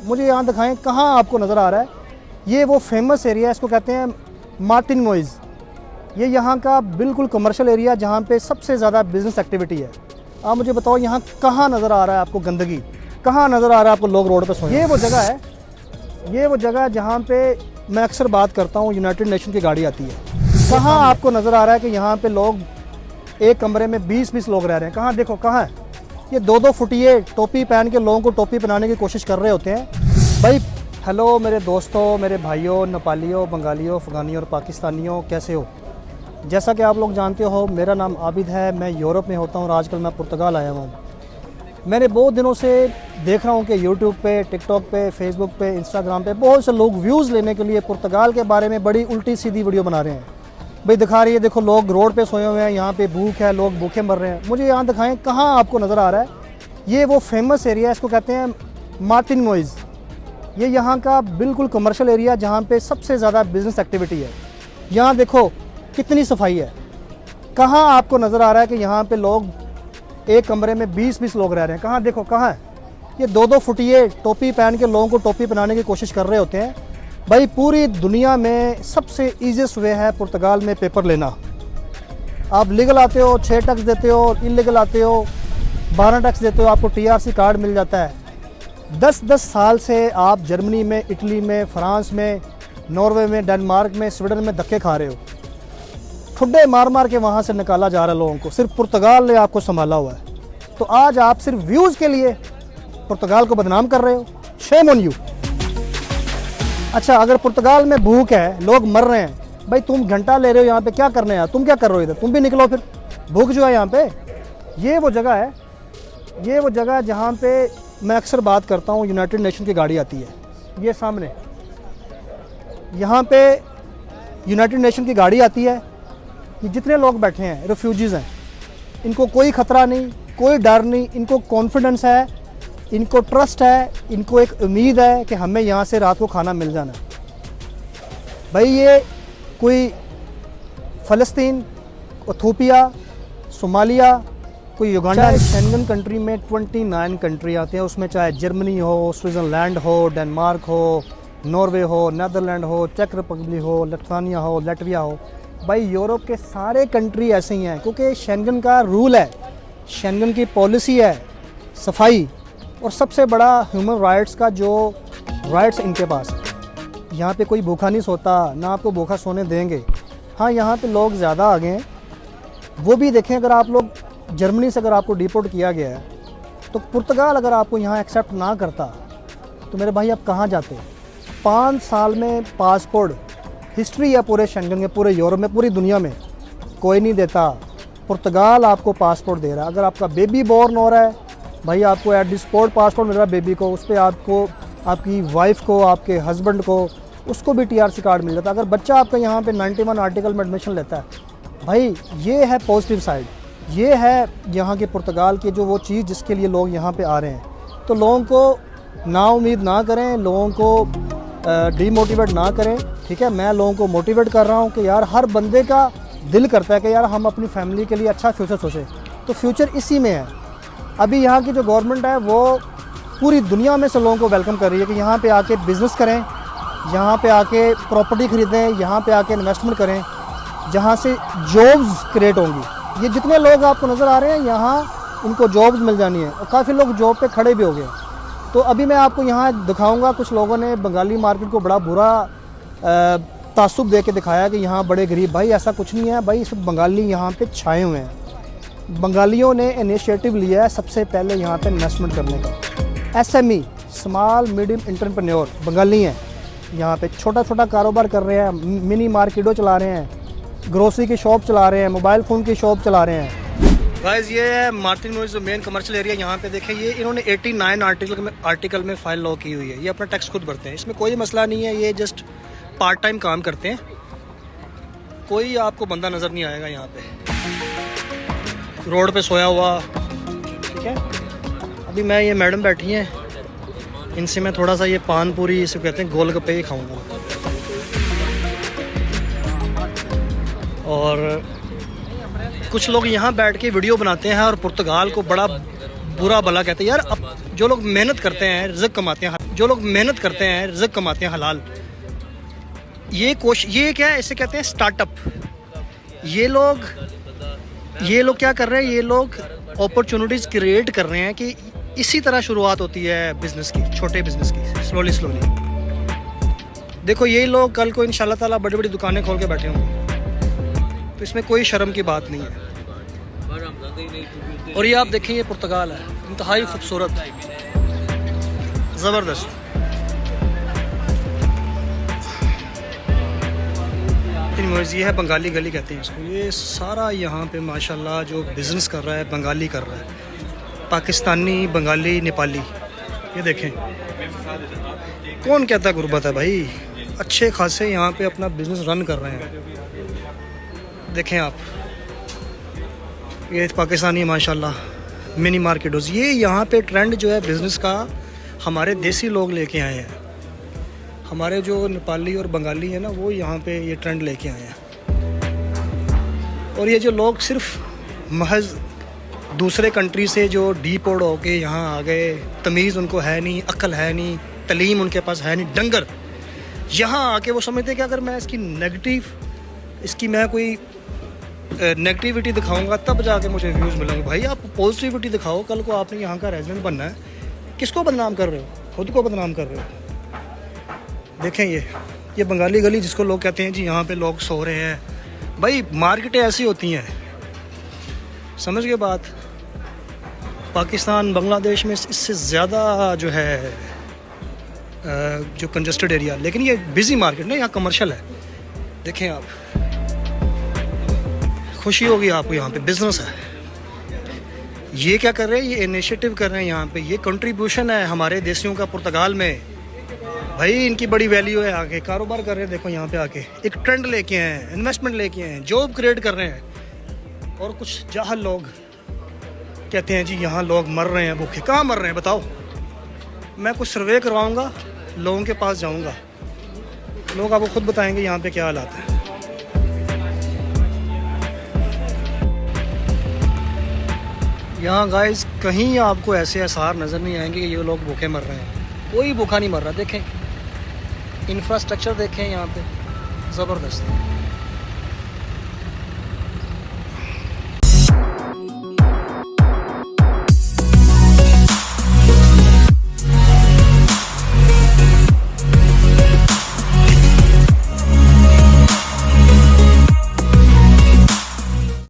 मुझे यहाँ दिखाएं कहाँ आपको नज़र आ रहा है। ये वो फेमस एरिया है, इसको कहते हैं मार्टिन मोइज़। ये यहाँ का बिल्कुल कमर्शियल एरिया जहाँ पे सबसे ज़्यादा बिज़नेस एक्टिविटी है। आप मुझे बताओ यहाँ कहाँ नज़र आ रहा है आपको गंदगी, कहाँ नज़र आ रहा है आपको लोग रोड पे सोए। ये वो जगह है, ये वो जगह जहाँ पे मैं अक्सर बात करता हूँ, यूनाइटेड नेशन की गाड़ी आती है। कहाँ आपको नज़र आ रहा है कि यहाँ पे लोग एक कमरे में 20-20 लोग रह रहे हैं? कहाँ देखो, कहाँ है? ये 2-2 फुटिये टोपी पहन के लोगों को टोपी पहनाने की कोशिश कर रहे होते हैं। भाई हेलो मेरे दोस्तों, मेरे भाइयों, नेपालियों, बंगालियों, अफ़गानियों और पाकिस्तानियों, कैसे हो? जैसा कि आप लोग जानते हो, मेरा नाम आबिद है, मैं यूरोप में होता हूँ और आजकल मैं पुर्तगाल आया हूँ। मैंने बहुत दिनों से देख रहा हूँ कि यूट्यूब पे, टिकटॉक पे, फेसबुक पे, इंस्टाग्राम पे बहुत से लोग व्यूज़ लेने के लिए पुर्तगाल के बारे में बड़ी उल्टी सीधी वीडियो बना रहे हैं। भाई दिखा रही है, देखो लोग रोड पे सोए हुए हैं, यहाँ पे भूख है, लोग भूखे मर रहे हैं। मुझे यहाँ दिखाएं कहाँ आपको नज़र आ रहा है। ये वो फेमस एरिया है, इसको कहते हैं मार्टिन मोइज़। ये यहाँ का बिल्कुल कमर्शियल एरिया जहाँ पे सबसे ज़्यादा बिज़नेस एक्टिविटी है। यहाँ देखो कितनी सफाई है। कहाँ आपको नज़र आ रहा है कि यहाँ पे लोग एक कमरे में 20-20 लोग रह रहे हैं? कहाँ देखो, कहाँ है? ये 2-2 फुटिये टोपी पहन के लोगों को टोपी पहनाने की कोशिश कर रहे होते हैं। भाई पूरी दुनिया में सबसे ईजीएस्ट वे है पुर्तगाल में पेपर लेना। आप लीगल आते हो 6 टैक्स देते हो, इलीगल आते हो 12 टैक्स देते हो, आपको टीआरसी कार्ड मिल जाता है। 10-10 साल से आप जर्मनी में, इटली में, फ्रांस में, नॉर्वे में, डेनमार्क में, स्वीडन में धक्के खा रहे हो। ठुड्डे मार मार के वहाँ से निकाला जा रहा है लोगों को, सिर्फ पुर्तगाल ने आपको संभाला हुआ है। तो आज आप सिर्फ व्यूज़ के लिए पुर्तगाल को बदनाम कर रहे हो। Shame on you. अच्छा, अगर पुर्तगाल में भूख है, लोग मर रहे हैं, भाई तुम घंटा ले रहे हो यहाँ पे, क्या करने हैं? तुम क्या कर रहे हो इधर? तुम भी निकलो फिर। भूख जो है यहाँ पे, ये वो जगह है, ये वो जगह जहाँ पे मैं अक्सर बात करता हूँ, यूनाइटेड नेशन की गाड़ी आती है। ये सामने यहाँ पे यूनाइटेड नेशन की गाड़ी आती है। ये जितने लोग बैठे हैं रेफ्यूजीज़ हैं, इनको कोई ख़तरा नहीं, कोई डर नहीं, इनको कॉन्फिडेंस है, इनको ट्रस्ट है, इनको एक उम्मीद है कि हमें यहाँ से रात को खाना मिल जाना। भाई ये कोई फ़लस्तीन, इथियोपिया, सोमालिया, कोई युगांडा। शेंगन कंट्री में 29 कंट्री आते हैं, उसमें चाहे जर्मनी हो, स्विट्ज़रलैंड हो, डेनमार्क हो, नॉर्वे हो, नीदरलैंड हो, चेक रिपब्लिक हो, लिथुआनिया हो, लटविया हो। भाई यूरोप के सारे कंट्री ऐसे ही हैं, क्योंकि शेंगन का रूल है, शेंगन की पॉलिसी है, सफाई और सबसे बड़ा ह्यूमन राइट्स का जो राइट्स इनके पास है। यहाँ पे कोई भूखा नहीं सोता, ना आपको भूखा सोने देंगे। हाँ, यहाँ पे लोग ज़्यादा आ गए हैं, वो भी देखें। अगर आप लोग जर्मनी से अगर आपको डिपोर्ट किया गया है, तो पुर्तगाल अगर आपको यहाँ एक्सेप्ट ना करता, तो मेरे भाई आप कहाँ जाते? 5 साल में पासपोर्ट हिस्ट्री है पूरे शेंगन में, पूरे यूरोप में, पूरी दुनिया में कोई नहीं देता। पुर्तगाल आपको पासपोर्ट दे रहा है। अगर आपका बेबी बॉर्न हो रहा है, भाई आपको एट द स्पॉट पासपोर्ट मिल रहा है बेबी को, उस पर आपको, आपकी वाइफ को, आपके हस्बैंड को, उसको भी टीआरसी कार्ड मिल जाता है। अगर बच्चा आपका यहाँ पे 91 आर्टिकल में एडमिशन लेता है, भाई ये है पॉजिटिव साइड, ये है यहाँ के पुर्तगाल की जो वो चीज़ जिसके लिए लोग यहाँ पे आ रहे हैं। तो लोगों को नाउम्मीद ना करें, लोगों को डीमोटिवेट ना करें, ठीक है? मैं लोगों को मोटिवेट कर रहा हूँ कि यार हर बंदे का दिल करता है कि यार हम अपनी फैमिली के लिए अच्छा फ्यूचर सोचें। तो फ्यूचर इसी में है। अभी यहाँ की जो गवर्नमेंट है वो पूरी दुनिया में से लोगों को वेलकम कर रही है कि यहाँ पे आके बिज़नेस करें, यहाँ पे आके प्रॉपर्टी ख़रीदें, यहाँ पे आके इन्वेस्टमेंट करें, जहाँ से जॉब्स क्रिएट होंगी। ये जितने लोग आपको नज़र आ रहे हैं, यहाँ उनको जॉब्स मिल जानी है और काफ़ी लोग जॉब पे खड़े भी हो गए। तो अभी मैं आपको यहाँ दिखाऊंगा, कुछ लोगों ने बंगाली मार्केट को बड़ा बुरा तासुब दे के दिखाया कि यहाँ बड़े गरीब। भाई ऐसा कुछ नहीं है। भाई सब बंगाली यहाँ पे छाए हुए हैं। बंगालियों ने इनिशिएटिव लिया है सबसे पहले यहाँ पे इन्वेस्टमेंट करने का। SME, small medium entrepreneur Bengali हैं, यहाँ पे छोटा छोटा कारोबार कर रहे हैं, मिनी मार्केटों चला रहे हैं, ग्रोसरी की शॉप चला रहे हैं, मोबाइल फ़ोन की शॉप चला रहे हैं। गाइस ये है मार्टिन मोइज़ जो मेन कमर्शियल एरिया। यहाँ पे देखें, ये इन्होंने 89 आर्टिकल में फ़ाइल लॉ की हुई है। ये अपना टैक्स खुद भरते हैं, इसमें कोई मसला नहीं है। ये जस्ट पार्ट टाइम काम करते हैं। कोई आपको बंदा नज़र नहीं आएगा यहाँ पे रोड पे सोया हुआ, ठीक है? अभी मैं, ये मैडम बैठी हैं, इनसे मैं थोड़ा सा ये पान पूरी, इसे कहते हैं गोलगप्पे, ही खाऊंगा। और कुछ लोग यहाँ बैठ के वीडियो बनाते हैं और पुर्तगाल को बड़ा बुरा भला कहते हैं। यार अब जो लोग मेहनत करते हैं, रिज़्क कमाते हैं, जो लोग मेहनत करते हैं, रिज़्क कमाते हैं हलाल, ये क्या है, इसे कहते हैं स्टार्टअप। ये लोग क्या कर रहे हैं, ये लोग अपॉर्चुनिटीज़ क्रिएट कर रहे हैं कि इसी तरह शुरुआत होती है बिज़नेस की, छोटे बिज़नेस की, स्लोली। देखो यही लोग कल को इंशाल्लाह ताला बड़ी बड़ी दुकानें खोल के बैठे होंगे, तो इसमें कोई शर्म की बात नहीं है। और ये आप देखें, ये पुर्तगाल है, इंतहाई खूबसूरत, ज़बरदस्त। ये है बंगाली गली कहते हैं इसको। ये सारा यहाँ पे माशाल्लाह जो बिज़नेस कर रहा है बंगाली कर रहा है, पाकिस्तानी, बंगाली, नेपाली। ये देखें, कौन कहता है गुर्बत है भाई, अच्छे खासे यहाँ पे अपना बिज़नेस रन कर रहे हैं। देखें आप, ये पाकिस्तानी माशाल्लाह मिनी मार्केटों। ये यहाँ पे ट्रेंड जो है बिज़नेस का हमारे देसी लोग लेके आए हैं। हमारे जो नेपाली और बंगाली है ना, वो यहाँ पे ये ट्रेंड लेके आए हैं। और ये जो लोग सिर्फ महज दूसरे कंट्री से जो डीपोर्ट होके यहाँ आ गए, तमीज़ उनको है नहीं, अक्ल है नहीं, तलीम उनके पास है नहीं, डंगर, यहाँ आके वो समझते कि अगर मैं इसकी मैं कोई नेगेटिविटी दिखाऊंगा तब जाके मुझे व्यूज़ मिलेंगे। भाई आप पॉजिटिविटी दिखाओ। कल को आपने यहाँ का रेजिडेंट बनना है, किसको बदनाम कर रहे हो? खुद को बदनाम कर रहे हो। देखें ये बंगाली गली जिसको लोग कहते हैं जी यहाँ पे लोग सो रहे हैं। भाई मार्केटें ऐसी होती हैं, समझ गए बात। पाकिस्तान बांग्लादेश में इससे ज़्यादा जो है जो कंजस्टेड एरिया, लेकिन ये बिज़ी मार्केट नहीं, यहाँ कमर्शियल है। देखें आप, खुशी होगी आपको, यहाँ पे बिज़नेस है। ये क्या कर रहे हैं, ये इनिशिएटिव कर रहे हैं यहाँ पे, ये कंट्रीब्यूशन है हमारे देशियों का पुर्तगाल में। भाई इनकी बड़ी वैल्यू है, आके कारोबार कर रहे हैं। देखो यहाँ पे आके एक ट्रेंड लेके आए हैं, इन्वेस्टमेंट लेके आए हैं, जॉब क्रिएट कर रहे हैं। और कुछ जाहल लोग कहते हैं जी यहाँ लोग मर रहे हैं भूखे। कहाँ मर रहे हैं बताओ? मैं कुछ सर्वे करवाऊँगा, लोगों के पास जाऊँगा, लोग आपको खुद बताएंगे यहाँ पे क्या हालात है। यहाँ गाइस कहीं आपको ऐसे आसार नज़र नहीं आएंगे कि ये लोग भूखे मर रहे हैं। कोई भूखा नहीं मर रहा। देखें इंफ्रास्ट्रक्चर, देखें यहाँ पे ज़बरदस्त है।